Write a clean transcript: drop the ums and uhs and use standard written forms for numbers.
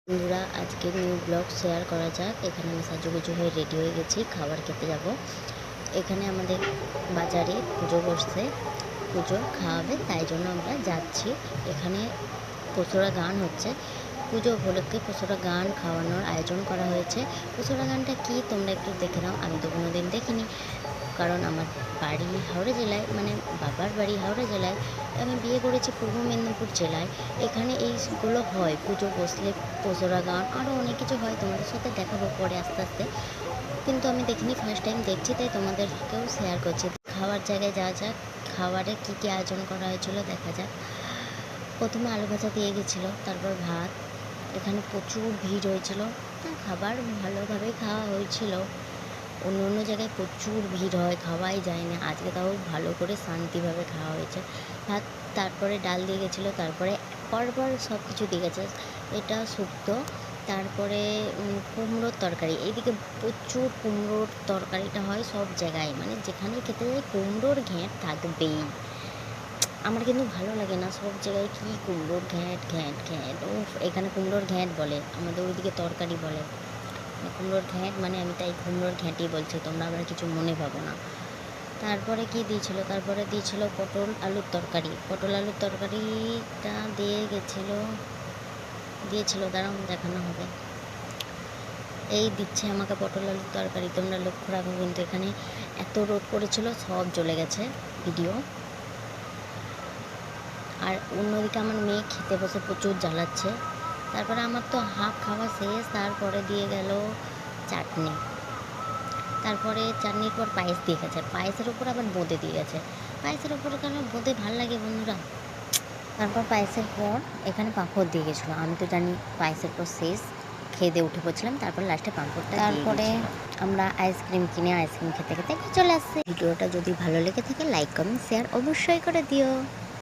বন্ধুরা, আজকে new blog share করা যাক। এখানে আমি সাজুগুজু হয়ে রেডি হয়ে গেছি, খাবার খেতে যাব। এখানে আমাদের বাজারে পুজো বসছে, পুজো খাওয়াবে, তাই জন্য আমরা যাচ্ছি। এখানে পশুরা গান হচ্ছে, পুজো উপলক্ষে পশুরা গান খাওয়ানোর আয়োজন করা হয়েছে। পশুরা গানটা কি তোমরা একটু দেখে নাও, আমি তো কোনো দিন দেখিনি, কারণ আমার বাড়ি হাওড়া জেলায়, মানে বাবার বাড়ি হাওড়া জেলায়, আমি বিয়ে করেছি পূর্ব মেদিনীপুর জেলায়। এখানে এইগুলো হয়, পুজো বসলে পশুরা গান আরও অনেক কিছু হয়, তোমাদের সাথে দেখাবো পরে আস্তে আস্তে, কিন্তু আমি দেখিনি, ফার্স্ট টাইম দেখছি, তাই তোমাদেরকেও শেয়ার করছি। খাওয়ার জায়গায় যাওয়া যাক, খাবারে কী কী আয়োজন করা হয়েছিল দেখা যাক। প্রথমে আলু ভাজা দিয়ে গেছিলো, তারপর ভাত। এখানে প্রচুর ভিড় হয়েছিল, খাবার ভালোভাবেই খাওয়া হয়েছিল। অন্য অন্য জায়গায় প্রচুর ভিড় হয়, খাওয়াই যায় না, আজকে তাও ভালো করে শান্তিভাবে খাওয়া হয়েছে। ভাত, তারপরে ডাল দিয়ে গেছিলো, তারপরে পরপর সব কিছু দিয়ে গেছে। এটা শুক্তো, তারপরে কুমড়োর তরকারি। এইদিকে প্রচুর কুমড়োর তরকারিটা হয় সব জায়গায়, মানে যেখানেই খেতে যাই কুমড়োর ঘ্যাঁট থাকবেই। আমার কিন্তু ভালো লাগে না, সব জায়গায় কি কুমড়োর ঘ্যাঁট ঘ্যাঁট ঘ্যাঁট। ও, এখানে কুমড়োর ঘ্যাঁট বলে, আমাদের ওইদিকে তরকারি বলে। কুমড়োর ঘ্যাঁট মানে আমি তাই কুমড়োর ঘ্যাঁটই বলছি, তোমরা আবার কিছু মনে ভাবো না। তারপরে কি দিয়েছিল, তারপরে দিয়েছিল পটল আলুর তরকারি। পটল আলুর তরকারিটা দিয়েছিল, দাঁড়াও দেখানো হবে। এই দিচ্ছে আমাকে পটল আলুর তরকারি, তোমরা লক্ষ্য রাখো কিন্তু এখানে এত রোদ পড়েছিল, সব জ্বলে গেছে ভিডিও। আর অন্যদিকে আমার মেয়ে খেতে বসে প্রচুর জ্বালাচ্ছে। তারপরে আমার তো হাফ খাওয়া শেষ, তারপরে দিয়ে গেল চাটনি। তারপরে চাটনির পর পায়েস দিয়ে গেছে, পায়েসের ওপর আবার বোঁদে দিয়ে গেছে। পায়েসের ওপরে কেন বোঁদে ভাল লাগে বন্ধুরা। তারপর পায়েসের পর এখানে পাঁপড় দিয়ে গেছিলো, আমি তো জানি পায়েসের পর শেষ, খেয়ে দিয়ে উঠে পড়ছিলাম, তারপর লাস্টে পাঁপড়টা। তারপরে আমরা আইসক্রিম কিনে আইসক্রিম খেতে খেতে চলে আসছি। ভিডিওটা যদি ভালো লেগে থাকে লাইক কমেন্ট শেয়ার অবশ্যই করে দিও।